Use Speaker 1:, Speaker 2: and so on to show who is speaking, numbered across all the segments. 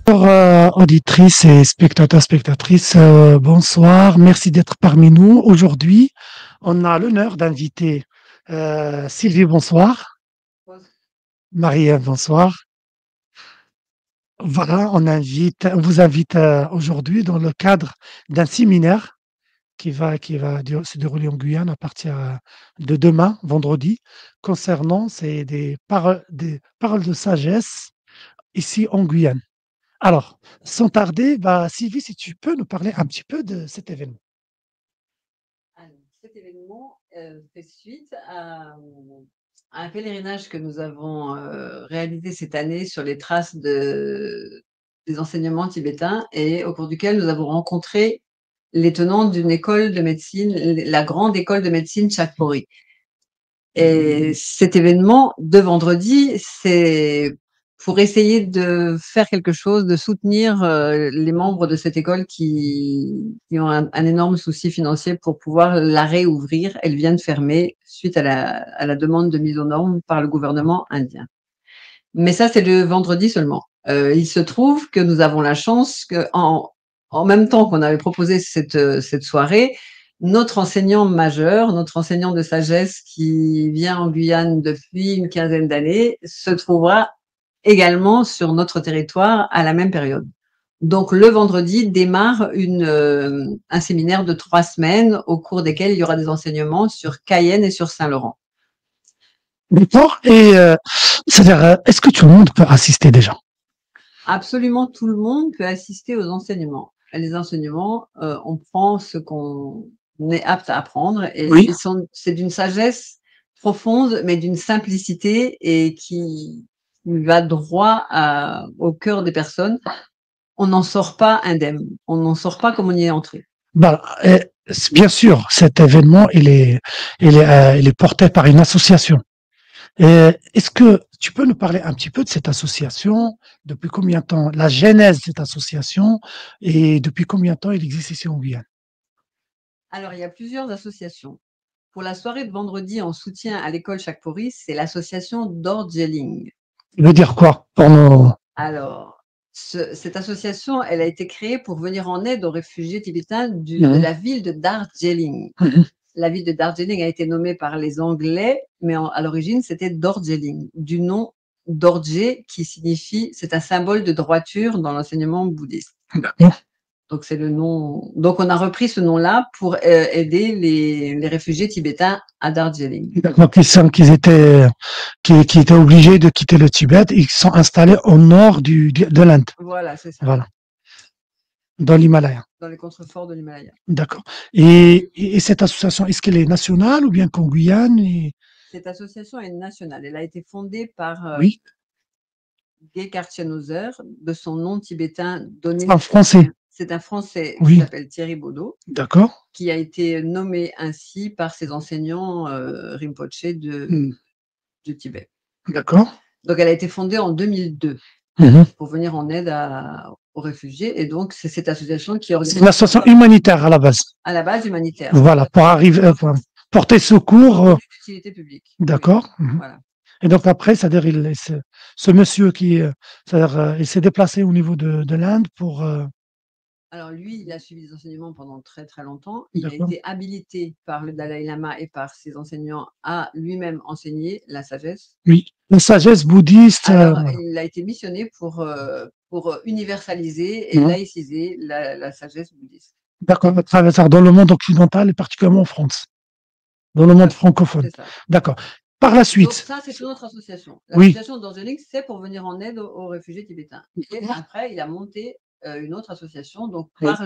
Speaker 1: Auditrices et spectateurs, spectatrices, bonsoir. Merci d'être parmi nous. Aujourd'hui, on a l'honneur d'inviter Sylvie, bonsoir. Marie-Ève, bonsoir. Voilà, on vous invite aujourd'hui dans le cadre d'un séminaire se dérouler en Guyane à partir de demain, vendredi, concernant des paroles de sagesse ici en Guyane. Alors, sans tarder, Sylvie, si tu peux nous parler un petit peu de cet événement.
Speaker 2: Alors, cet événement fait suite à un pèlerinage que nous avons réalisé cette année sur les traces des enseignements tibétains et au cours duquel nous avons rencontré les tenants d'une école de médecine, la grande école de médecine Chakpori. Et cet événement de vendredi, c'est pour essayer de faire quelque chose, de soutenir les membres de cette école qui ont un énorme souci financier pour pouvoir la réouvrir. Elle vient de fermer suite à la demande de mise aux normes par le gouvernement indien. Mais ça, c'est le vendredi seulement. Il se trouve que nous avons la chance en même temps qu'on avait proposé cette soirée, notre enseignant majeur, notre enseignant de sagesse qui vient en Guyane depuis une quinzaine d'années, se trouvera également sur notre territoire à la même période. Donc le vendredi démarre un séminaire de 3 semaines au cours desquels il y aura des enseignements sur Cayenne et sur Saint-Laurent.
Speaker 1: D'accord. Et c'est-à-dire, est-ce que tout le monde peut assister déjà?
Speaker 2: Absolument tout le monde peut assister aux enseignements. Les enseignements, on prend ce qu'on est apte à apprendre et
Speaker 1: Oui.
Speaker 2: c'est d'une sagesse profonde, mais d'une simplicité et qui va droit au cœur des personnes. On n'en sort pas indemne. On n'en sort pas comme on y est entré.
Speaker 1: Bien sûr, cet événement, il est porté par une association. Est-ce que tu peux nous parler un petit peu de cette association? Depuis combien de temps? La genèse de cette association et depuis combien de temps il existe ici en Guyane?
Speaker 2: Alors, il y a plusieurs associations. Pour la soirée de vendredi en soutien à l'école Chakpori, c'est l'association Dorjeling.
Speaker 1: Il veut dire quoi pour nos...
Speaker 2: Alors, cette association, elle a été créée pour venir en aide aux réfugiés tibétains de la ville de Darjeeling. La ville de Darjeeling a été nommée par les Anglais, mais à l'origine, c'était Dorjeeling, du nom Dorje, qui signifie, c'est un symbole de droiture dans l'enseignement bouddhiste. Donc, c'est le nom. Donc, on a repris ce nom-là pour aider les réfugiés tibétains à Darjeeling.
Speaker 1: Donc, qui étaient obligés de quitter le Tibet, ils sont installés au nord de l'Inde.
Speaker 2: Voilà, c'est ça.
Speaker 1: Voilà. Dans l'Himalaya.
Speaker 2: Dans les contreforts de l'Himalaya.
Speaker 1: D'accord. Et cette association, est-ce qu'elle est nationale ou bien qu'en Guyane
Speaker 2: Cette association est nationale. Elle a été fondée par
Speaker 1: Oui.
Speaker 2: Gay Kartianouzer, de son nom tibétain donné.
Speaker 1: En français.
Speaker 2: C'est un Français
Speaker 1: Oui.
Speaker 2: qui s'appelle Thierry Baudot.
Speaker 1: D'accord.
Speaker 2: Qui a été nommé ainsi par ses enseignants Rinpoche du Tibet.
Speaker 1: D'accord.
Speaker 2: Donc, elle a été fondée en 2002 pour venir en aide aux réfugiés. Et donc, c'est cette association qui organise.
Speaker 1: C'est une association humanitaire à la base.
Speaker 2: À la base humanitaire.
Speaker 1: Voilà, pour arriver, porter secours.
Speaker 2: D'utilité publique.
Speaker 1: D'accord.
Speaker 2: Oui. Voilà.
Speaker 1: Et donc après, c'est-à-dire, ce monsieur c'est-à-dire, il s'est déplacé au niveau de l'Inde pour.
Speaker 2: Alors lui, il a suivi des enseignements pendant très très longtemps. Il a été habilité par le Dalai Lama et par ses enseignants à lui-même enseigner la sagesse.
Speaker 1: Oui, la sagesse bouddhiste.
Speaker 2: Alors, il a été missionné pour universaliser et laïciser la sagesse bouddhiste.
Speaker 1: D'accord, à travers dans le monde occidental et particulièrement en France, dans le monde francophone. D'accord. Par la suite.
Speaker 2: Donc ça, c'est une autre association. L'association Dorjeeling, c'est pour venir en aide aux réfugiés tibétains. Et après, il a monté une autre association, donc par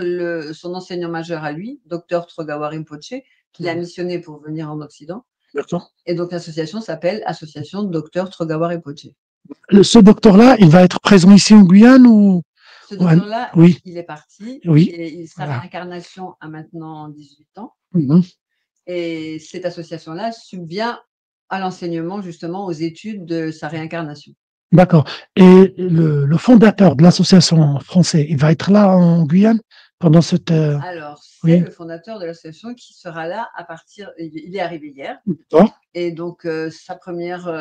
Speaker 2: son enseignant majeur à lui, Dr Trogawa Rinpoche, qui l'a missionné pour venir en Occident.
Speaker 1: D'accord.
Speaker 2: Et donc l'association s'appelle Association Dr Trogawa Rinpoche.
Speaker 1: Ce docteur-là, il va être présent ici en Guyane ou?
Speaker 2: Ce docteur-là,
Speaker 1: oui.
Speaker 2: Il est parti.
Speaker 1: Oui.
Speaker 2: Et sa réincarnation a maintenant 18 ans.
Speaker 1: Mm-hmm.
Speaker 2: Et cette association-là subvient à l'enseignement, justement, aux études de sa réincarnation.
Speaker 1: D'accord. Et le fondateur de l'association française, il va être là en Guyane pendant cette.
Speaker 2: Alors, c'est le fondateur de l'association qui sera là à partir. Il est arrivé hier. Et donc, sa première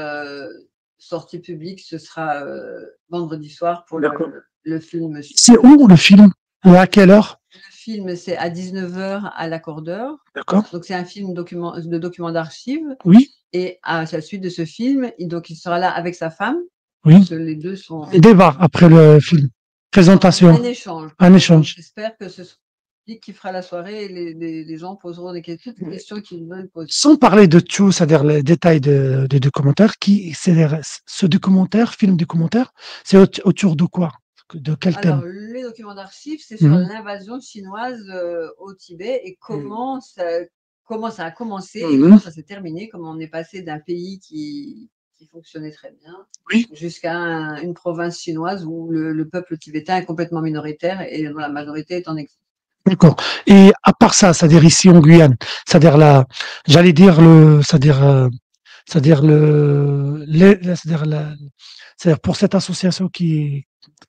Speaker 2: sortie publique, ce sera vendredi soir pour le film
Speaker 1: C'est où le film? Et à quelle heure?
Speaker 2: Le film, c'est à 19h à l'Accordeur.
Speaker 1: D'accord.
Speaker 2: Donc, c'est un film de document d'archives.
Speaker 1: Oui,
Speaker 2: Et à la suite de ce film, il sera là avec sa femme,
Speaker 1: oui.
Speaker 2: parce que les deux sont
Speaker 1: Et débat après le film. Présentation.
Speaker 2: un échange.
Speaker 1: Un
Speaker 2: Donc,
Speaker 1: échange.
Speaker 2: j'espère que ce sera lui qui fera la soirée et les gens poseront toutes les questions qu'ils veulent poser.
Speaker 1: Sans parler de tout, c'est-à-dire les détails des documentaires, ce documentaire, film documentaire, c'est autour de quoi? De quel
Speaker 2: Alors,
Speaker 1: thème?
Speaker 2: les documents d'archives, c'est sur
Speaker 1: Mhm,
Speaker 2: l'invasion chinoise au Tibet et comment ça a commencé et
Speaker 1: mhm.
Speaker 2: comment ça s'est terminé, comment on est passé d'un pays qui fonctionnait très bien
Speaker 1: Oui,
Speaker 2: jusqu'à une province chinoise où le peuple tibétain est complètement minoritaire et dont la majorité est en exil.
Speaker 1: d'accord. Et à part ça, c'est-à-dire ici en Guyane, c'est-à-dire là, j'allais dire c'est-à-dire c'est-à-dire pour cette association qui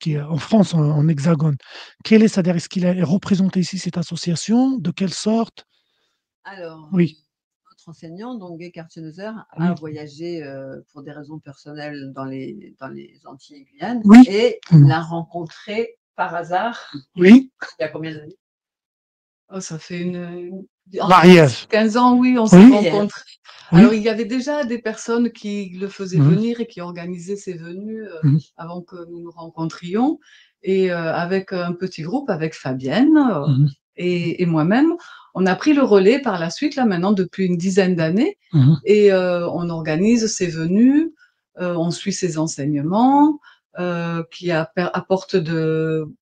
Speaker 1: est en France, en Hexagone, c'est-à-dire est-ce qu'il est représenté ici cette association? De quelle sorte?
Speaker 2: Alors,
Speaker 1: Oui,
Speaker 2: notre enseignant, donc Guy Cartier-Neuser, a
Speaker 1: oui,
Speaker 2: voyagé pour des raisons personnelles dans les Antilles et Guyane
Speaker 1: oui,
Speaker 2: et il
Speaker 1: comment?
Speaker 2: l'a rencontré par hasard
Speaker 1: Oui,
Speaker 2: il y a combien d'années?
Speaker 3: Oh, ça fait
Speaker 1: Marie-Ève.
Speaker 3: 15 ans, oui, on s'est
Speaker 1: Oui,
Speaker 3: rencontrés. Alors,
Speaker 1: oui,
Speaker 3: il y avait déjà des personnes qui le faisaient
Speaker 1: mhm,
Speaker 3: venir et qui organisaient ces venues
Speaker 1: mhm,
Speaker 3: avant que nous nous rencontrions. Et avec un petit groupe, avec Fabienne
Speaker 1: mhm,
Speaker 3: et moi-même, on a pris le relais par la suite, là maintenant, depuis une dizaine d'années.
Speaker 1: mhm,
Speaker 3: Et on organise ces venues, on suit ses enseignements, qui apporte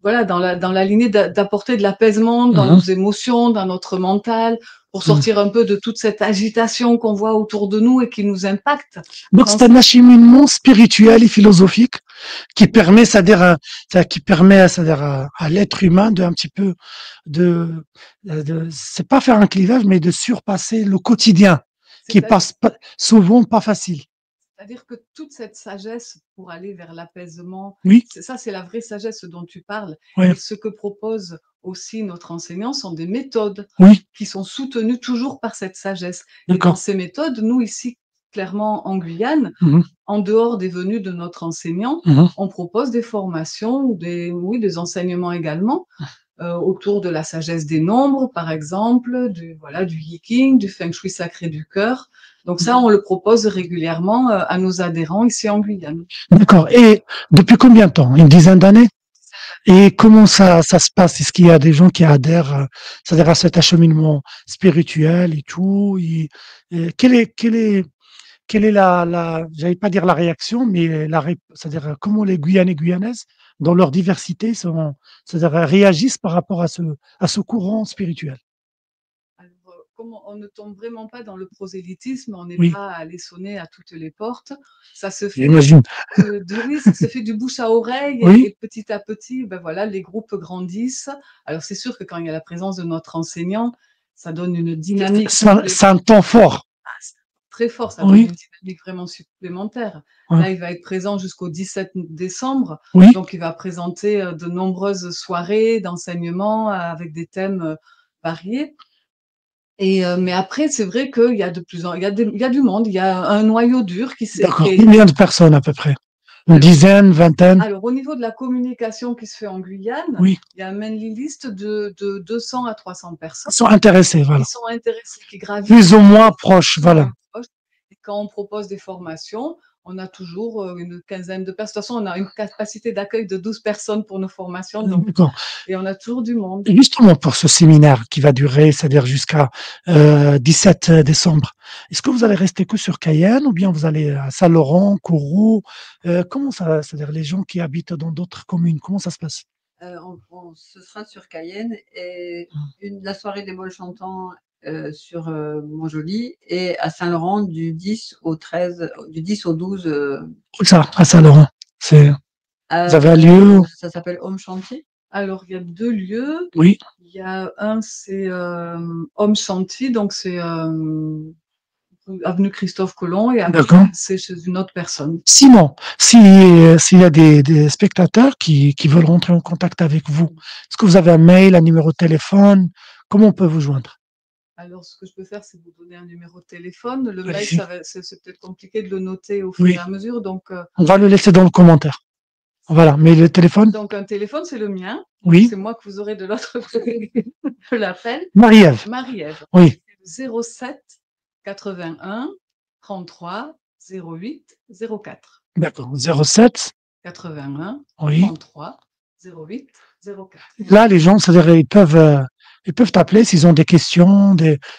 Speaker 3: voilà, dans la lignée d'apporter de l'apaisement dans
Speaker 1: mhm,
Speaker 3: nos émotions, dans notre mental, pour
Speaker 1: mhm.
Speaker 3: sortir un peu de toute cette agitation qu'on voit autour de nous et qui nous impacte.
Speaker 1: Donc c'est un acheminement spirituel et philosophique qui permet, qui permet, c'est-à-dire à l'être humain de un petit peu c'est pas faire un clivage, mais de surpasser le quotidien qui
Speaker 3: C'est-à-dire
Speaker 1: passe souvent pas facile.
Speaker 3: C'est-à-dire que toute cette sagesse pour aller vers l'apaisement,
Speaker 1: Oui,
Speaker 3: c'est la vraie sagesse dont tu parles.
Speaker 1: ouais,
Speaker 3: Et ce que propose aussi notre enseignant sont des méthodes
Speaker 1: oui,
Speaker 3: qui sont soutenues toujours par cette sagesse. Et dans
Speaker 1: d'accord.
Speaker 3: ces méthodes, nous ici, clairement en Guyane,
Speaker 1: Mhm,
Speaker 3: en dehors des venues de notre enseignant,
Speaker 1: mhm,
Speaker 3: on propose des formations, oui, des enseignements également autour de la sagesse des nombres, par exemple, voilà, du Yiking, du Feng Shui sacré du cœur. Donc ça, on le propose régulièrement à nos adhérents ici en Guyane.
Speaker 1: d'accord. Et depuis combien de temps? Une dizaine d'années? Et comment ça se passe? Est-ce qu'il y a des gens qui adhèrent, c'est-à-dire à cet acheminement spirituel et tout? Quelle est j'allais pas dire la réaction, mais c'est-à-dire comment les Guyanais et Guyanaises, dans leur diversité, c'est-à-dire réagissent par rapport à ce courant spirituel?
Speaker 3: Alors, comme on ne tombe vraiment pas dans le prosélytisme, on n'est
Speaker 1: Oui,
Speaker 3: pas allé sonner à toutes les portes. Ça se fait
Speaker 1: j'imagine.
Speaker 3: oui, ça se fait du bouche à oreille
Speaker 1: Oui,
Speaker 3: et petit à petit, ben voilà, les groupes grandissent. Alors c'est sûr que quand il y a la présence de notre enseignant, ça donne une dynamique
Speaker 1: c'est un temps fort.
Speaker 3: très forte, ça donne
Speaker 1: Oui,
Speaker 3: une dynamique vraiment supplémentaire.
Speaker 1: ouais,
Speaker 3: Là, il va être présent jusqu'au 17 décembre,
Speaker 1: oui,
Speaker 3: donc il va présenter de nombreuses soirées d'enseignement avec des thèmes variés. Et mais après, c'est vrai qu'il y a de plus en il y a du monde, il y a un noyau dur qui s'est
Speaker 1: d'accord.
Speaker 3: créé.
Speaker 1: Combien de personnes à peu près? Une
Speaker 3: Alors
Speaker 1: dizaine, vingtaine?
Speaker 3: alors au niveau de la communication qui se fait en Guyane,
Speaker 1: Oui,
Speaker 3: il y a un mailing list de 200 à 300 personnes
Speaker 1: ils sont intéressés,
Speaker 3: qui
Speaker 1: voilà.
Speaker 3: sont intéressées, qui gravitent
Speaker 1: Plus ou moins
Speaker 3: autour,
Speaker 1: proches,
Speaker 3: plus ou
Speaker 1: voilà.
Speaker 3: moins proches. Et quand on propose des formations, on a toujours une quinzaine de personnes. De toute façon, on a une capacité d'accueil de 12 personnes pour nos formations, donc
Speaker 1: D'accord.
Speaker 3: et on a toujours du monde.
Speaker 1: Justement pour ce séminaire qui va durer, c'est-à-dire jusqu'à 17 décembre, est-ce que vous allez rester que sur Cayenne ou bien vous allez à Saint-Laurent, Kourou? Comment ça, c'est-à-dire les gens qui habitent dans d'autres communes, comment ça se passe?
Speaker 2: Ce sera sur Cayenne et la soirée des bols chantants sur Montjoly et à Saint-Laurent du 10 au 12.
Speaker 1: Où ça, à Saint-Laurent? Vous avez un lieu?
Speaker 2: Ça s'appelle Home Chantier.
Speaker 3: Alors, il y a 2 lieux.
Speaker 1: Oui,
Speaker 3: Il y a un, c'est Om Shanti, donc c'est avenue Christophe Colomb, et après,
Speaker 1: d'accord.
Speaker 3: c'est chez une autre personne.
Speaker 1: Sinon, s'il y a des spectateurs qui veulent rentrer en contact avec vous, est-ce que vous avez un mail, un numéro de téléphone? Comment on peut vous joindre?
Speaker 3: Alors, ce que je peux faire, c'est vous donner un numéro de téléphone. Le mail,
Speaker 1: Allez-y.
Speaker 3: c'est peut-être compliqué de le noter au fur et
Speaker 1: Oui,
Speaker 3: à mesure, donc
Speaker 1: on va le laisser dans le commentaire. Voilà, mais le téléphone?
Speaker 3: Donc, un téléphone, c'est le mien.
Speaker 1: Oui,
Speaker 3: C'est moi que vous aurez de l'autre côté de l'appel.
Speaker 1: Marie-Ève.
Speaker 3: Marie-Ève.
Speaker 1: Oui,
Speaker 3: C'est le 07 81 33 08 04.
Speaker 1: d'accord. 07,
Speaker 3: 81
Speaker 1: oui.
Speaker 3: 33 08 04.
Speaker 1: Là, les gens, c'est-à-dire, ils peuvent t'appeler s'ils ont des questions,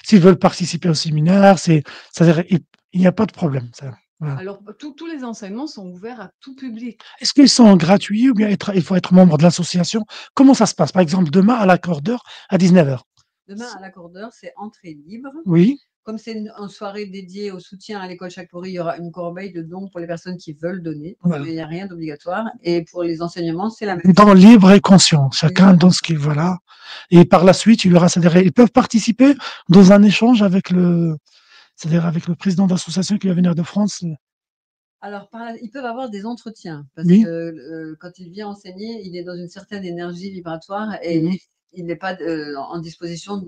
Speaker 1: s'ils veulent participer au séminaire, c'est-à-dire, il n'y a pas de problème, ça. Voilà.
Speaker 3: Alors, tous les enseignements sont ouverts à tout public.
Speaker 1: Est-ce qu'ils sont gratuits ou bien il faut être membre de l'association? Comment ça se passe? Par exemple, demain à l'accordeur à 19h.
Speaker 2: Demain, à l'accordeur, c'est entrée libre.
Speaker 1: Oui,
Speaker 2: Comme c'est une soirée dédiée au soutien à l'école Chakpori, il y aura une corbeille de dons pour les personnes qui veulent donner,
Speaker 1: voilà.
Speaker 2: mais il n'y a rien d'obligatoire. Et pour les enseignements, c'est la même
Speaker 1: Dans
Speaker 2: chose.
Speaker 1: libre et conscient, chacun
Speaker 2: Libre.
Speaker 1: dans ce qu'il voilà. Et par la suite, il y aura, c'est-à-dire, ils peuvent participer dans un échange avec c'est-à-dire avec le président d'association qui va venir de France.
Speaker 2: Alors, ils peuvent avoir des entretiens, parce
Speaker 1: Oui.
Speaker 2: que quand il vient enseigner, il est dans une certaine énergie vibratoire et
Speaker 1: Mhm.
Speaker 2: il n'est pas en disposition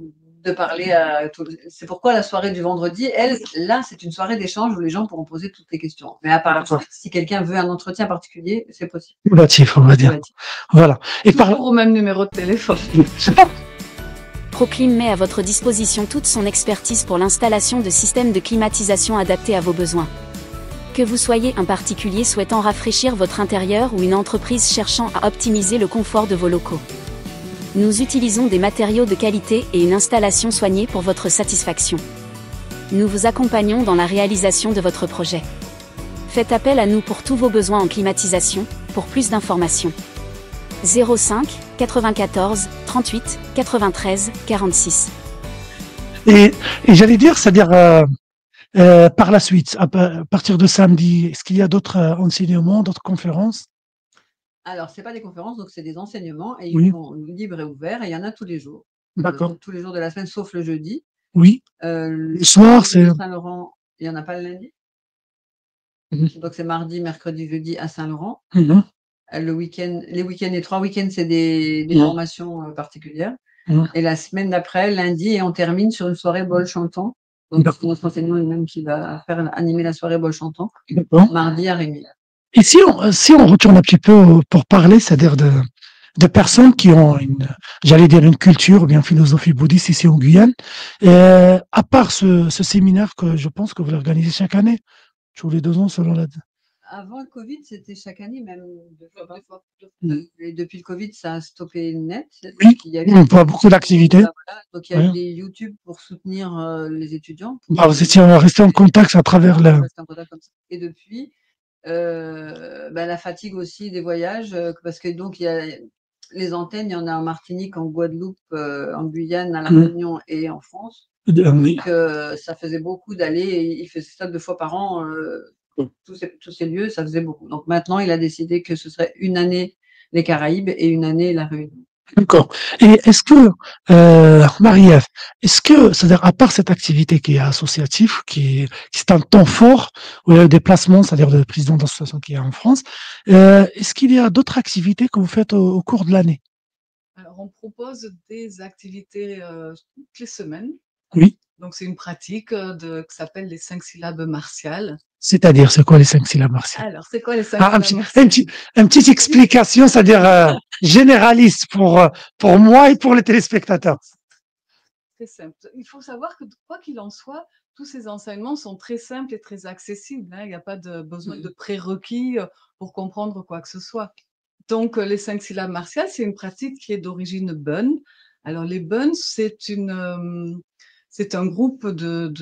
Speaker 2: de parler à tout. C'est pourquoi la soirée du vendredi, là, c'est une soirée d'échange où les gens pourront poser toutes les questions. Mais à part ça, si quelqu'un veut un entretien particulier, c'est possible.
Speaker 1: Relatif, on va dire.
Speaker 2: Relatif.
Speaker 1: Voilà. Et
Speaker 3: Toujours au même numéro de téléphone.
Speaker 4: Proclim met à votre disposition toute son expertise pour l'installation de systèmes de climatisation adaptés à vos besoins. Que vous soyez un particulier souhaitant rafraîchir votre intérieur ou une entreprise cherchant à optimiser le confort de vos locaux. Nous utilisons des matériaux de qualité et une installation soignée pour votre satisfaction. Nous vous accompagnons dans la réalisation de votre projet. Faites appel à nous pour tous vos besoins en climatisation. Pour plus d'informations, 05 94 38 93 46.
Speaker 1: Et j'allais dire, c'est-à-dire par la suite, à partir de samedi, est-ce qu'il y a d'autres enseignements, d'autres conférences?
Speaker 2: Alors, c'est pas des conférences, donc c'est des enseignements et
Speaker 1: Oui.
Speaker 2: ils sont libres et ouverts et il y en a tous les jours.
Speaker 1: D'accord.
Speaker 2: Tous les jours de la semaine, sauf le jeudi.
Speaker 1: Oui.
Speaker 2: Le
Speaker 1: soir, c'est.
Speaker 2: Saint-Laurent, il n'y en a pas le lundi.
Speaker 1: Mhm.
Speaker 2: Donc, c'est mardi, mercredi, jeudi à Saint-Laurent.
Speaker 1: Mhm.
Speaker 2: Les week-ends, les 3 week-ends, c'est des
Speaker 1: Mhm.
Speaker 2: formations particulières.
Speaker 1: Mhm.
Speaker 2: Et la semaine d'après, lundi, et on termine sur une soirée bol chantant. Donc,
Speaker 1: D'accord.
Speaker 2: notre enseignant lui-même qui va animer la soirée bol chantant,
Speaker 1: D'accord.
Speaker 2: mardi à Rémy.
Speaker 1: Et si on retourne un petit peu pour parler, c'est-à-dire de personnes qui ont j'allais dire une culture ou bien philosophie bouddhiste ici en Guyane, à part ce séminaire que je pense que vous l'organisez chaque année, tous les 2 ans selon la.
Speaker 2: Avant le Covid, c'était chaque année, même 2 fois, 3 fois.
Speaker 1: Mm.
Speaker 2: Et depuis le Covid, ça a stoppé net.
Speaker 1: Oui,
Speaker 2: Il y a
Speaker 1: on voit beaucoup d'activités.
Speaker 2: Voilà. Donc, il y a
Speaker 1: Ouais.
Speaker 2: eu des YouTube pour soutenir les étudiants.
Speaker 1: Vous étiez resté en contact à travers
Speaker 2: Voilà,
Speaker 1: le.
Speaker 2: on reste en contact comme ça. Et depuis, la fatigue aussi des voyages, parce que donc il y a les antennes, il y en a en Martinique, en Guadeloupe, en Guyane, à La Réunion et en France.
Speaker 1: Oui.
Speaker 2: Donc ça faisait beaucoup d'aller, et il faisait ça 2 fois par an, tous ces lieux, ça faisait beaucoup. Donc maintenant, il a décidé que ce serait une année les Caraïbes et une année La Réunion.
Speaker 1: D'accord. Et est-ce que, Marie-Ève, c'est-à-dire, à part cette activité qui est associative, c'est un temps fort, où il y a le déplacement, c'est-à-dire le président d'association qui est en France, est-ce qu'il y a d'autres activités que vous faites au cours de l'année?
Speaker 3: Alors, on propose des activités toutes les semaines.
Speaker 1: Oui.
Speaker 3: Donc, c'est une pratique qui s'appelle les 5 syllabes martiales.
Speaker 1: C'est-à-dire, c'est quoi les 5 syllabes martiales?
Speaker 3: Alors, c'est quoi les 5
Speaker 1: Ah,
Speaker 3: syllabes martiales?
Speaker 1: une petite explication, c'est-à-dire généraliste pour moi et pour les téléspectateurs.
Speaker 3: Très simple. Il faut savoir que quoi qu'il en soit, tous ces enseignements sont très simples et très accessibles, hein. Il n'y a pas de besoin de prérequis pour comprendre quoi que ce soit. Donc, les 5 syllabes martiales, c'est une pratique qui est d'origine Bön. Alors, les Bön, c'est un groupe de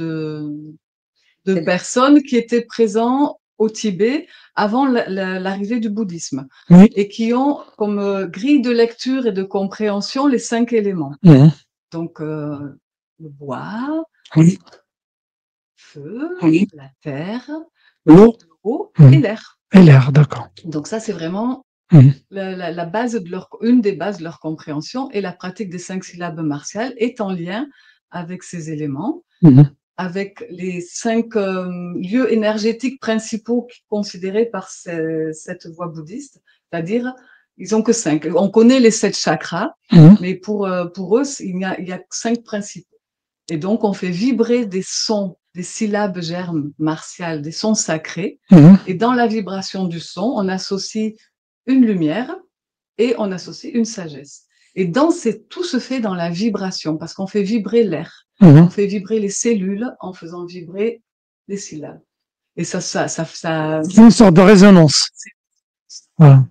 Speaker 3: personnes qui étaient présents au Tibet avant l'arrivée du bouddhisme,
Speaker 1: Oui.
Speaker 3: et qui ont comme grille de lecture et de compréhension les 5 éléments.
Speaker 1: Mhm.
Speaker 3: Donc, le bois,
Speaker 1: Oui.
Speaker 3: le feu,
Speaker 1: Oui.
Speaker 3: la terre,
Speaker 1: L'eau.
Speaker 3: l'eau
Speaker 1: Mhm.
Speaker 3: et l'air.
Speaker 1: Et l'air, d'accord.
Speaker 3: Donc ça, c'est vraiment
Speaker 1: Mhm.
Speaker 3: la base une des bases de leur compréhension, et la pratique des 5 syllabes martiales est en lien avec ces éléments,
Speaker 1: Mhm.
Speaker 3: avec les 5 lieux énergétiques principaux considérés par cette voie bouddhiste, c'est-à-dire, ils ont que 5. On connaît les 7 chakras,
Speaker 1: Mhm.
Speaker 3: mais pour eux, il y a 5 principaux. Et donc, on fait vibrer des sons, des syllabes germes martiales, des sons sacrés.
Speaker 1: Mhm.
Speaker 3: Et dans la vibration du son, on associe une lumière et on associe une sagesse. Et tout se fait dans la vibration, parce qu'on fait vibrer l'air, on fait vibrer les cellules en faisant vibrer les syllabes. Et ça
Speaker 1: C'est une sorte de résonance. Voilà.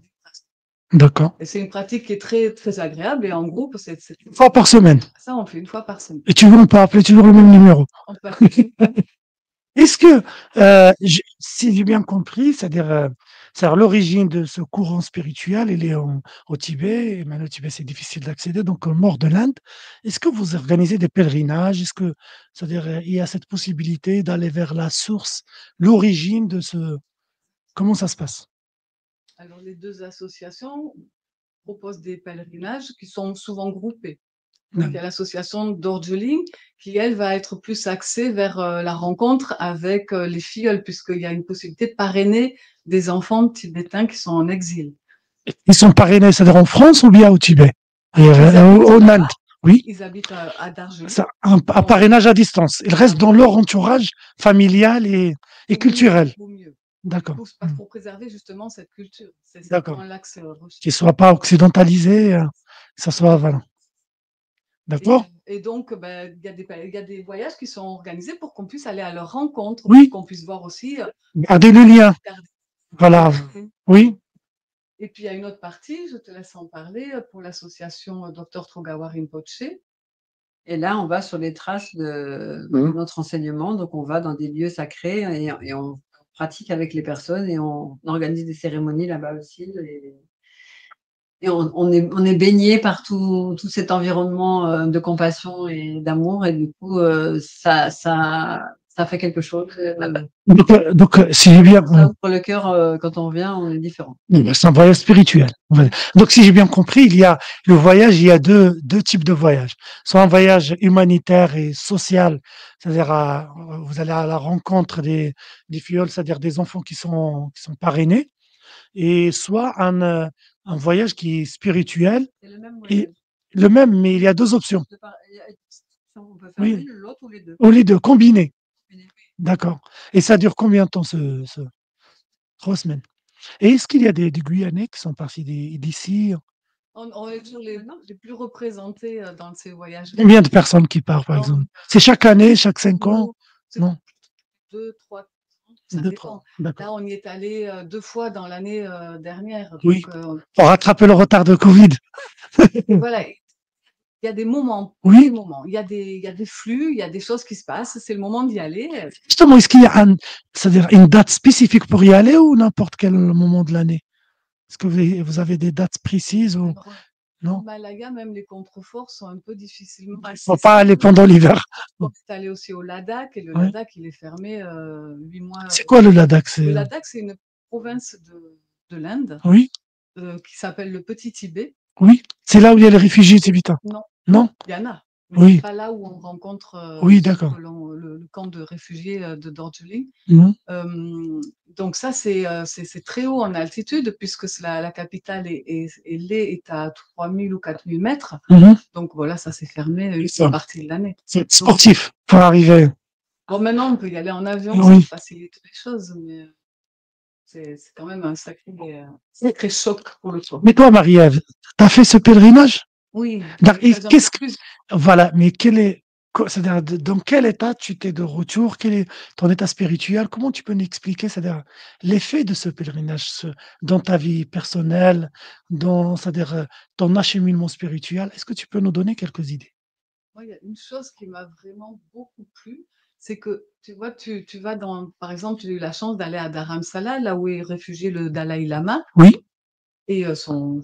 Speaker 1: D'accord.
Speaker 3: Et c'est une pratique qui est très, très agréable. Et en groupe,
Speaker 1: Une fois par semaine.
Speaker 3: Ça, on fait une fois par semaine.
Speaker 1: Et on peut appeler toujours le même numéro.
Speaker 3: On peut appeler.
Speaker 1: Est-ce que, si j'ai bien compris, c'est-à-dire l'origine de ce courant spirituel, il est au Tibet, et maintenant au Tibet c'est difficile d'accéder, donc au nord de l'Inde. Est-ce que vous organisez des pèlerinages? Est-ce que, c'est-à-dire, il y a cette possibilité d'aller vers la source, l'origine de ce... Comment ça se passe?
Speaker 3: Alors, les deux associations proposent des pèlerinages qui sont souvent groupés. Donc, il y a l'association Dorjeling qui, elle, va être plus axée vers la rencontre avec les filleuls, puisqu'il y a une possibilité de parrainer des enfants tibétains qui sont en exil.
Speaker 1: Ils sont parrainés, c'est-à-dire en France ou bien au Tibet? Au Inde, oui.
Speaker 3: Ils habitent à Darjeeling.
Speaker 1: C'est un parrainage à distance. Ils restent dans leur entourage familial et culturel.
Speaker 3: Au mieux.
Speaker 1: D'accord.
Speaker 3: Pour préserver justement cette culture. C'est
Speaker 1: D'accord.
Speaker 3: l'axe recherché.
Speaker 1: Qu'ils ne soient pas occidentalisés, que ça soit voilà. D'accord.
Speaker 3: Et donc, il y a des voyages qui sont organisés pour qu'on puisse aller à leur rencontre,
Speaker 1: Oui.
Speaker 3: pour qu'on puisse voir aussi.
Speaker 1: Garder le lien. Voilà. Oui.
Speaker 3: Et puis, il y a une autre partie, je te laisse en parler, pour l'association Dr Trogawa Rinpoche.
Speaker 2: Et là, on va sur les traces de notre enseignement. Donc, on va dans des lieux sacrés et on pratique avec les personnes et on organise des cérémonies là-bas aussi. Et on est baigné par tout cet environnement de compassion et d'amour. Et du coup, ça fait quelque chose.
Speaker 1: Donc, si j'ai bien...
Speaker 2: Pour le cœur, quand on vient, on est différent.
Speaker 1: C'est un voyage spirituel. Donc, si j'ai bien compris, il y a deux types de voyages. Soit un voyage humanitaire et social, c'est-à-dire vous allez à la rencontre des filleuls, c'est-à-dire des enfants qui sont parrainés, et soit un voyage qui est spirituel.
Speaker 2: C'est le même
Speaker 1: Et
Speaker 2: voyage.
Speaker 1: le même, mais il y a deux options.
Speaker 2: On peut faire
Speaker 1: Oui.
Speaker 2: l'autre ou les deux.
Speaker 1: Ou les deux, combinés. D'accord. Et ça dure combien de temps 3 semaines. Et est-ce qu'il y a des Guyanais qui sont partis d'ici?
Speaker 3: On est toujours les plus représentés dans ces voyages.
Speaker 1: Combien de personnes qui partent, par exemple? C'est chaque année, chaque 5 ans? Non.
Speaker 3: 2, 3, ça
Speaker 1: Deux,
Speaker 3: dépend.
Speaker 1: trois.
Speaker 3: Là, on y est allé 2 fois dans l'année dernière.
Speaker 1: Oui.
Speaker 3: Donc,
Speaker 1: Pour rattraper le retard de Covid.
Speaker 3: voilà. Il y a des moments,
Speaker 1: Oui.
Speaker 3: des moments. Il y a des flux, il y a des choses qui se passent. C'est le moment d'y aller.
Speaker 1: Justement, est-ce qu'il y a c'est-à-dire une date spécifique pour y aller ou n'importe quel moment de l'année? Est-ce que vous avez des dates précises ou non?
Speaker 3: Au Malaga, même les contreforts sont un peu difficilement
Speaker 1: Il ne faut pas aller pendant l'hiver.
Speaker 3: On est allé aussi au Ladakh et le
Speaker 1: Ouais.
Speaker 3: Ladakh, il est fermé 8 mois.
Speaker 1: C'est quoi le Ladakh?
Speaker 3: Le Ladakh, c'est une province de l'Inde
Speaker 1: Oui,
Speaker 3: qui s'appelle le Petit Tibet.
Speaker 1: oui. C'est là où il y a les réfugiés tibétains.
Speaker 3: Non,
Speaker 1: Non?
Speaker 3: il y en a. Mais
Speaker 1: Oui.
Speaker 3: c'est pas là où on rencontre
Speaker 1: Oui, d'accord.
Speaker 3: le camp de réfugiés de Darjeeling.
Speaker 1: Mhm.
Speaker 3: Donc ça, c'est très haut en altitude puisque la capitale est à 3000 ou 4000 mètres.
Speaker 1: Mhm.
Speaker 3: Donc voilà, ça s'est fermé
Speaker 1: ça.
Speaker 3: une partie de l'année.
Speaker 1: C'est sportif pour arriver.
Speaker 3: Bon, maintenant, on peut y aller en avion,
Speaker 1: Oui.
Speaker 3: ça facilite les choses, mais c'est quand même un sacré choc pour le coup.
Speaker 1: Mais toi, Marie-Ève, tu as fait ce pèlerinage?
Speaker 3: Oui.
Speaker 1: Et qu'est-ce que... Voilà, mais c'est-à-dire, dans quel état tu t'es de retour? Quel est ton état spirituel? Comment tu peux nous expliquer, c'est-à-dire, l'effet de ce pèlerinage dans ta vie personnelle, c'est-à-dire, ton acheminement spirituel? Est-ce que tu peux nous donner quelques idées?
Speaker 3: Moi, il y a une chose qui m'a vraiment beaucoup plu, c'est que, tu vois, tu vas par exemple, j'ai eu la chance d'aller à Dharamsala, là où est réfugié le Dalai Lama.
Speaker 1: Oui.
Speaker 3: Et son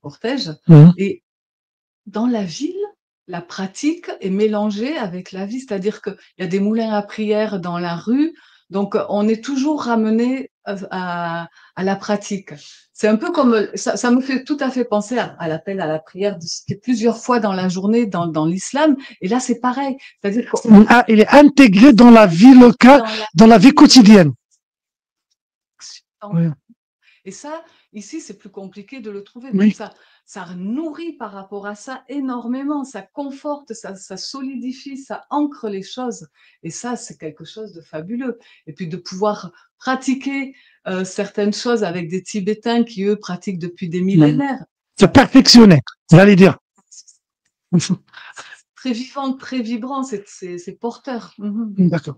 Speaker 3: cortège.
Speaker 1: Mhm.
Speaker 3: Et dans la ville, la pratique est mélangée avec la vie, c'est-à-dire qu'il y a des moulins à prière dans la rue, donc on est toujours ramené à la pratique. C'est un peu comme, ça me fait tout à fait penser à l'appel à la prière de plusieurs fois dans la journée dans l'islam, et là c'est pareil, c'est-à-dire
Speaker 1: il est intégré dans la vie locale, dans la vie quotidienne. Oui.
Speaker 3: Et ça, ici, c'est plus compliqué de le trouver.
Speaker 1: Oui.
Speaker 3: Donc ça nourrit par rapport à ça énormément. Ça conforte, ça solidifie, ça ancre les choses. Et ça, c'est quelque chose de fabuleux. Et puis de pouvoir pratiquer certaines choses avec des Tibétains qui, eux, pratiquent depuis des millénaires.
Speaker 1: Se perfectionner, j'allais dire.
Speaker 3: Très vivant, très vibrant, c'est porteur.
Speaker 1: D'accord.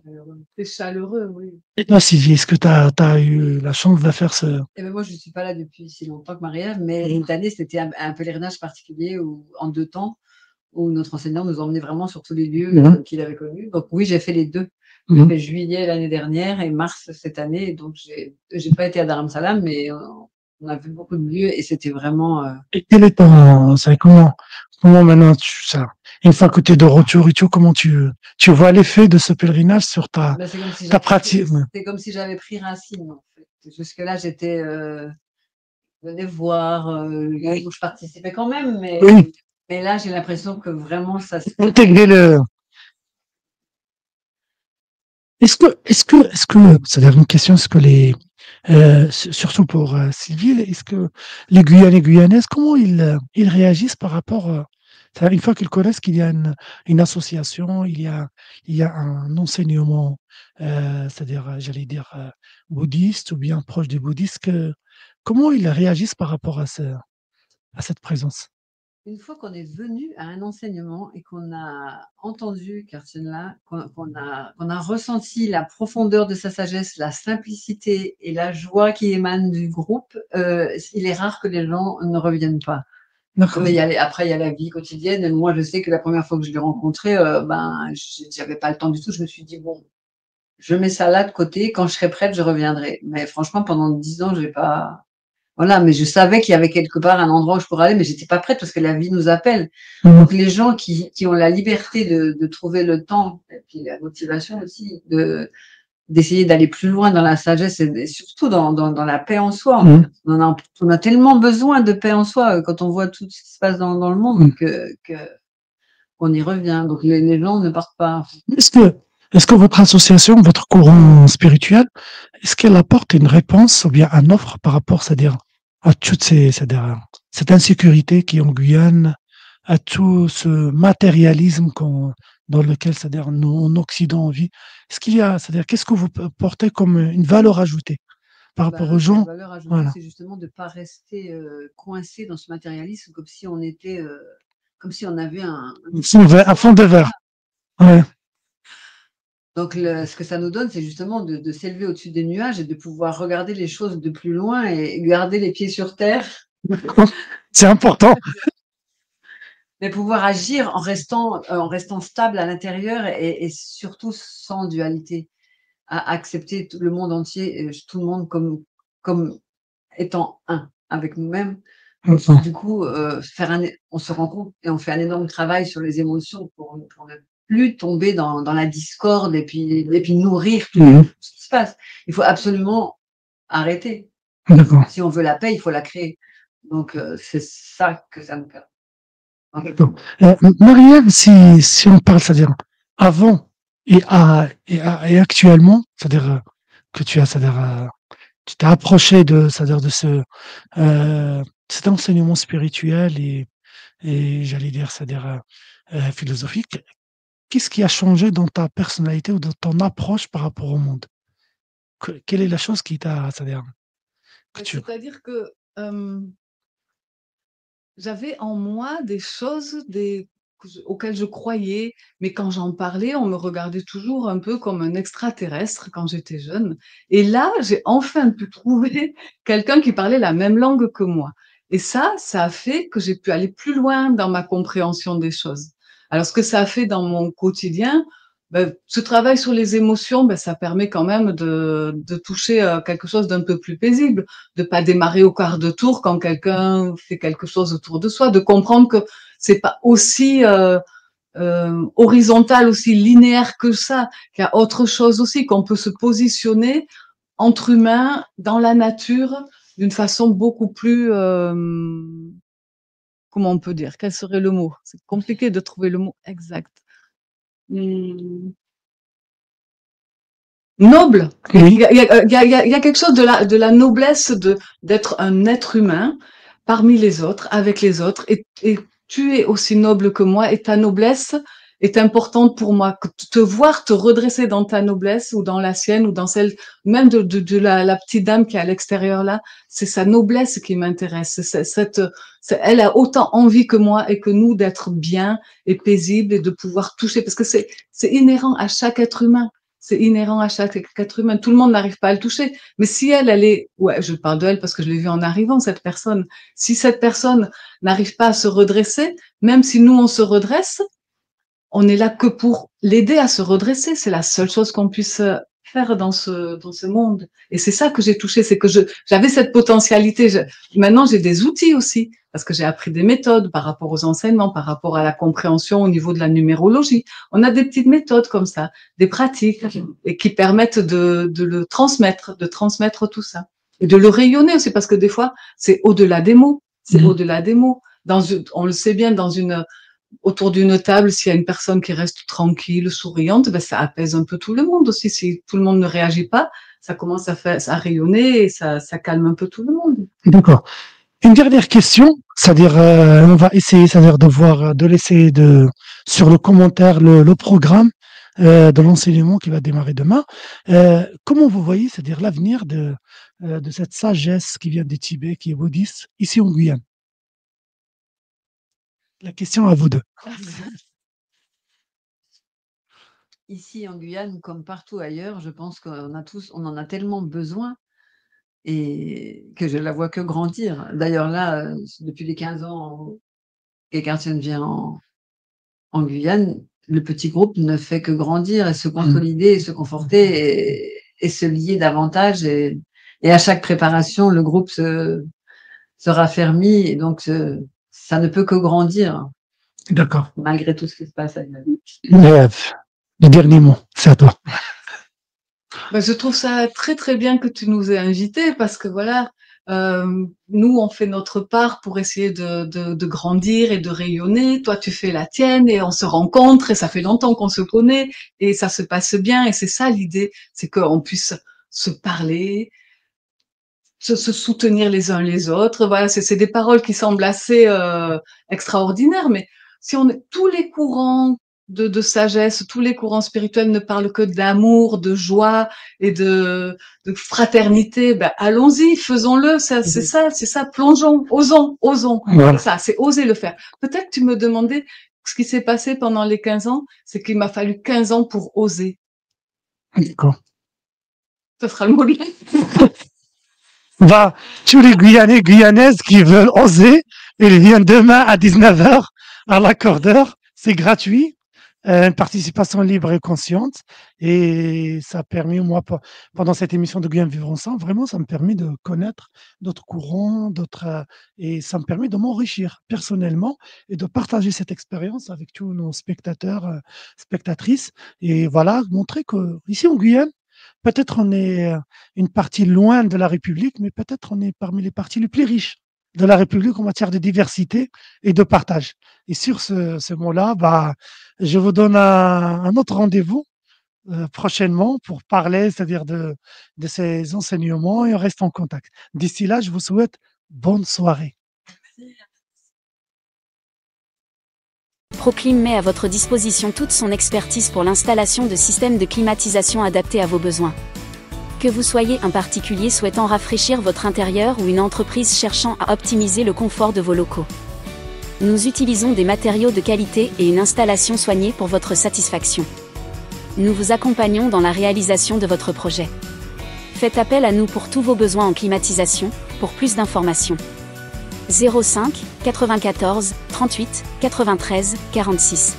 Speaker 3: C'est chaleureux, oui.
Speaker 1: Et toi, Sylvie, est-ce que tu as eu la chance de faire ce...
Speaker 2: Eh ben moi, je ne suis pas là depuis si longtemps que Marie-Ève, mais cette année, c'était un pèlerinage particulier en 2 temps, où notre enseignant nous emmenait vraiment sur tous les lieux qu'il avait connus. Donc oui, j'ai fait les 2. J'ai fait juillet l'année dernière et mars cette année. Donc j'ai pas été à Dharamsalam, mais on a vu beaucoup de lieux et c'était vraiment...
Speaker 1: Et quel est ton... Comment maintenant une fois que tu es de retour et tout, comment tu vois l'effet de ce pèlerinage sur ta pratique?
Speaker 2: C'est comme si j'avais pris racine, en fait. Jusque-là, j'étais... venais voir, je participais quand même, mais là, j'ai l'impression que vraiment ça se...
Speaker 1: Intégrer le... Est-ce que, c'est-à-dire une question, est-ce que surtout pour Sylvie, est-ce que les Guyanais, Guyanaises, comment ils réagissent par rapport, c'est-à-dire une fois qu'ils connaissent qu'il y a une association, il y a un enseignement, c'est-à-dire, j'allais dire, bouddhiste ou bien proche des bouddhistes, comment ils réagissent par rapport à cette présence?
Speaker 2: Une fois qu'on est venu à un enseignement et qu'on a entendu Kartchena, qu'on a ressenti la profondeur de sa sagesse, la simplicité et la joie qui émane du groupe, il est rare que les gens ne reviennent pas. Mais après, il y a la vie quotidienne. Et moi, je sais que la première fois que je l'ai rencontré, j'avais pas le temps du tout. Je me suis dit, bon, je mets ça là de côté. Quand je serai prête, je reviendrai. Mais franchement, pendant 10 ans, j'ai pas... Voilà, mais je savais qu'il y avait quelque part un endroit où je pourrais aller, mais j'étais pas prête parce que la vie nous appelle. Donc les gens qui ont la liberté de trouver le temps et puis la motivation aussi d'essayer d'aller plus loin dans la sagesse et surtout dans la paix en soi. On a tellement besoin de paix en soi quand on voit tout ce qui se passe dans le monde qu'on y revient. Donc les gens ne partent pas.
Speaker 1: Est-ce que votre association, votre courant spirituel, est-ce qu'elle apporte une réponse ou bien une offre par rapport, c'est-à-dire à toute cette insécurité qui est en Guyane, à tout ce matérialisme dans lequel, c'est-à-dire nous, en Occident, on vit? Est-ce qu'il y a, c'est-à-dire, qu'est-ce que vous portez comme une valeur ajoutée par rapport aux gens?
Speaker 2: La valeur ajoutée, c'est justement de ne pas rester coincé dans ce matérialisme comme si on était, comme si on avait un
Speaker 1: fond de verre. Ouais.
Speaker 2: Donc, ce que ça nous donne, c'est justement de s'élever au-dessus des nuages et de pouvoir regarder les choses de plus loin et garder les pieds sur terre.
Speaker 1: C'est important.
Speaker 2: Mais pouvoir agir en restant stable à l'intérieur et surtout sans dualité, à accepter le monde entier, tout le monde comme étant un avec nous-mêmes. Du coup, on se rend compte et on fait un énorme travail sur les émotions pour ne plus tomber dans la discorde et puis nourrir tout ce qui se passe. Il faut absolument arrêter. Si on veut la paix, il faut la créer. Donc, c'est ça que ça nous permet.
Speaker 1: Marie-Ève, si on parle, c'est-à-dire avant et actuellement, c'est-à-dire que tu t'es approché c'est-à-dire de cet enseignement spirituel et j'allais dire, c'est-à-dire philosophique. Qu'est-ce qui a changé dans ta personnalité ou dans ton approche par rapport au monde? Quelle est la chose qui t'a, c'est-à-dire
Speaker 3: C'est-à-dire que j'avais en moi des choses auxquelles je croyais, mais quand j'en parlais, on me regardait toujours un peu comme un extraterrestre quand j'étais jeune. Et là, j'ai enfin pu trouver quelqu'un qui parlait la même langue que moi. Et ça a fait que j'ai pu aller plus loin dans ma compréhension des choses. Alors, ce que ça a fait dans mon quotidien, ce travail sur les émotions, ça permet quand même de toucher quelque chose d'un peu plus paisible, de pas démarrer au quart de tour quand quelqu'un fait quelque chose autour de soi, de comprendre que c'est pas aussi horizontal, aussi linéaire que ça, qu'il y a autre chose aussi, qu'on peut se positionner entre humains dans la nature d'une façon beaucoup plus comment on peut dire? Quel serait le mot? C'est compliqué de trouver le mot exact. Noble. Il y a quelque chose de la noblesse d'être un être humain parmi les autres, avec les autres, et tu es aussi noble que moi, et ta noblesse est importante pour moi. Que te voir te redresser dans ta noblesse ou dans la sienne ou dans celle même de la petite dame qui est à l'extérieur là, c'est sa noblesse qui m'intéresse. Elle a autant envie que moi et que nous d'être bien et paisible et de pouvoir toucher, parce que c'est inhérent à chaque être humain. C'est inhérent à chaque être humain. Tout le monde n'arrive pas à le toucher. Mais si elle est, ouais, je parle de elle parce que je l'ai vue en arrivant, cette personne. Si cette personne n'arrive pas à se redresser, même si nous on se redresse, on est là que pour l'aider à se redresser. C'est la seule chose qu'on puisse faire dans ce monde. Et c'est ça que j'ai touché, c'est que j'avais cette potentialité. Maintenant, j'ai des outils aussi, parce que j'ai appris des méthodes par rapport aux enseignements, par rapport à la compréhension au niveau de la numérologie. On a des petites méthodes comme ça, des pratiques, et qui permettent de le transmettre, de transmettre tout ça. Et de le rayonner aussi, parce que des fois, c'est au-delà des mots. C'est au-delà des mots. On le sait bien, autour d'une table, s'il y a une personne qui reste tranquille, souriante, ben ça apaise un peu tout le monde aussi. Si tout le monde ne réagit pas, ça commence à rayonner et ça calme un peu tout le monde.
Speaker 1: D'accord. Une dernière question, c'est-à-dire on va essayer, c'est-à-dire de laisser sur le commentaire le programme de l'enseignement qui va démarrer demain. Comment vous voyez, c'est-à-dire l'avenir de cette sagesse qui vient du Tibet, qui est bouddhiste, ici en Guyane? La question à vous deux.
Speaker 2: Ici en Guyane, comme partout ailleurs, je pense on en a tellement besoin et que je la vois que grandir. D'ailleurs là, depuis les 15 ans qu'Eckhart vient en Guyane, le petit groupe ne fait que grandir et se consolider et se conforter et se lier davantage. Et à chaque préparation, le groupe se raffermit et donc ça ne peut que grandir.
Speaker 1: D'accord.
Speaker 2: Malgré tout ce qui se passe à Guyane.
Speaker 1: Le dernier mot, c'est à toi.
Speaker 3: Ben, je trouve ça très très bien que tu nous aies invités parce que voilà, nous on fait notre part pour essayer de grandir et de rayonner. Toi tu fais la tienne et on se rencontre et ça fait longtemps qu'on se connaît et ça se passe bien et c'est ça l'idée, c'est qu'on puisse se parler, se soutenir les uns les autres. Voilà, c'est des paroles qui semblent assez extraordinaires, mais si tous les courants de sagesse, tous les courants spirituels ne parlent que d'amour, de joie et de fraternité, ben allons-y, faisons-le. C'est ça, plongeons, osons.
Speaker 1: Voilà.
Speaker 3: C'est ça, c'est oser le faire. Peut-être tu me demandais ce qui s'est passé pendant les 15 ans, c'est qu'il m'a fallu 15 ans pour oser.
Speaker 1: D'accord.
Speaker 3: Ce sera le mot de la
Speaker 1: Bah, tous les Guyanais, Guyanaises qui veulent oser, ils viennent demain à 19h à l'accordeur. C'est gratuit. Une participation libre et consciente. Et ça a permis, moi, pendant cette émission de Guyane Vivre Ensemble, vraiment, ça me permet de connaître d'autres courants, et ça me permet de m'enrichir personnellement et de partager cette expérience avec tous nos spectateurs, spectatrices. Et voilà, montrer que ici en Guyane, peut-être on est une partie loin de la République, mais peut-être on est parmi les parties les plus riches de la République en matière de diversité et de partage. Et sur ce mot-là, bah, je vous donne un autre rendez-vous prochainement pour parler, c'est-à-dire de ces enseignements et on reste en contact. D'ici là, je vous souhaite bonne soirée.
Speaker 4: Proclim met à votre disposition toute son expertise pour l'installation de systèmes de climatisation adaptés à vos besoins. Que vous soyez un particulier souhaitant rafraîchir votre intérieur ou une entreprise cherchant à optimiser le confort de vos locaux. Nous utilisons des matériaux de qualité et une installation soignée pour votre satisfaction. Nous vous accompagnons dans la réalisation de votre projet. Faites appel à nous pour tous vos besoins en climatisation. Pour plus d'informations, 05 94 38 93 46.